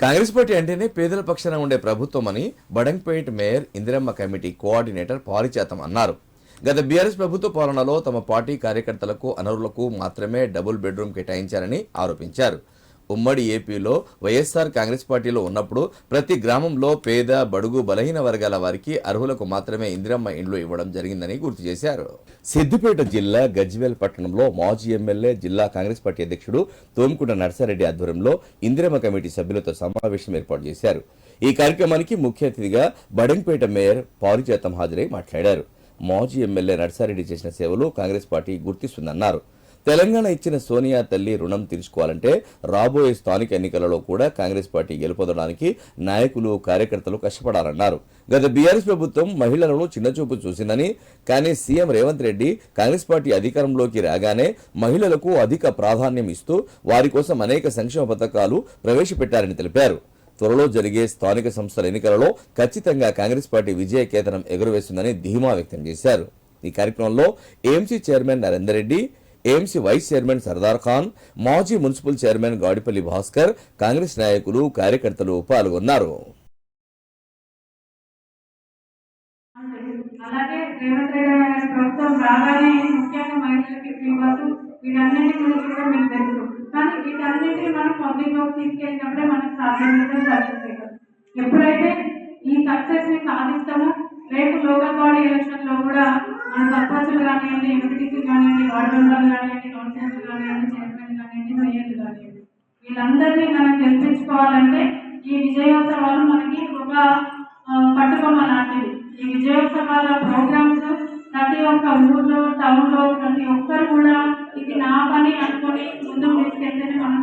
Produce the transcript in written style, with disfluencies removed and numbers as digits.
Congress party అంటేనే పేదల పక్షాన ఉండే ప్రభుత్వమని Badangpet mayor Indiramma committee coordinator Parijatham అన్నారు. గత బీఆర్ఎస్ ప్రభుత్వ పాలనలో తమ పార్టీ కార్యకర్తలకు అనర్హులకు మాత్రమే డబుల్ బెడ్రూమ్ కేటాయించారని ఆరోపించారు. ఉమ్మడి ఏపీలో వైఎస్ఆర్ కాంగ్రెస్ పార్టీలో ఉన్నప్పుడు ప్రతి గ్రామంలో పేద బడుగు బలహీన వర్గాల వారికి అర్హులకు మాత్రమే ఇందిరమ్మ ఇండ్లు ఇవ్వడం జరిగిందని గుర్తు చేశారు. సిద్దిపేట జిల్లా గజ్వేల్ పట్టణంలో మాజీ ఎమ్మెల్యే జిల్లా కాంగ్రెస్ పార్టీ అధ్యక్షుడు తోమికుంట నర్సారెడ్డి ఆధ్వర్యంలో ఇందిరమ్మ కమిటీ సభ్యులతో సమావేశం ఏర్పాటు చేశారు. ఈ కార్యక్రమానికి ముఖ్య అతిథిగా బడంగ్పేట మేయర్ పారిజాతం హాజరై మాట్లాడారు. మాజీ ఎమ్మెల్యే నర్సారెడ్డి చేసిన సేవలు కాంగ్రెస్ పార్టీ గుర్తిస్తుందన్నారు. తెలంగాణ ఇచ్చిన సోనియా తల్లి రుణం తీర్చుకోవాలంటే రాబోయే స్థానిక ఎన్నికలలో కూడా కాంగ్రెస్ పార్టీ గెలుపొందడానికి నాయకులు కార్యకర్తలు కష్టపడాలన్నారు. గత బీఆర్ఎస్ ప్రభుత్వం మహిళలను చిన్నచూపు చూసిందని, కానీ సీఎం రేవంత్ రెడ్డి కాంగ్రెస్ పార్టీ అధికారంలోకి రాగానే మహిళలకు అధిక ప్రాధాన్యం ఇస్తూ వారి కోసం అనేక సంక్షేమ పథకాలు ప్రవేశపెట్టారని తెలిపారు. త్వరలో జరిగే స్థానిక సంస్థల ఎన్నికలలో ఖచ్చితంగా కాంగ్రెస్ పార్టీ విజయ కేతనం ఎగురవేస్తుందని ధీమా వ్యక్తం చేశారు. ఈ కార్యక్రమంలో AMC chairman Narender Reddy, AMC vice chairman Sardar Khan, మాజీ మున్సిపల్ చైర్మన్ గాడిపల్లి భాస్కర్, కాంగ్రెస్ నాయకులు కార్యకర్తలు పాల్గొన్నారు. అలాగే రేవంత్ రెడ్డి గారి ప్రభుత్వం రాగానే ముఖ్యంగా మహిళలకి ఫ్రీ బస్సు వీటన్నిటి గురించి కూడా మీకు తెలుసు. కానీ వీటన్నిటిని మనం పబ్లిక్ లోకి తీసుకెళ్ళినప్పుడే మనకు సాధ్యమైతే జరుగుతాయి. ఎప్పుడైతే ఈ సక్సెస్ ని సాధిస్తామో రేపు లోకల్ బాడీ ఎలక్షన్ లో కూడా మన సర్పంచులు కానివ్వండి, ఎంపీటీసీ కానివ్వండి, వార్డు మెంబర్లు కానివ్వండి, కౌన్సిలర్లు కానివ్వండి, చైర్మన్ కానివ్వండి, మేయర్లు కానివ్వండి, వీళ్ళందరినీ మనం గెలిపించుకోవాలంటే ఈ విజయోత్సవాలు మనకి ఒక పట్టుకొమ్మ లాంటివి. ఈ విజయోత్సవాల ప్రోగ్రామ్స్ ప్రతి ఒక్క ఊర్లో, టౌన్ లో ప్రతి ఒక్కరు కూడా ఇది నా పని అనుకొని ముందుకు తీసుకెళ్తేనే మనం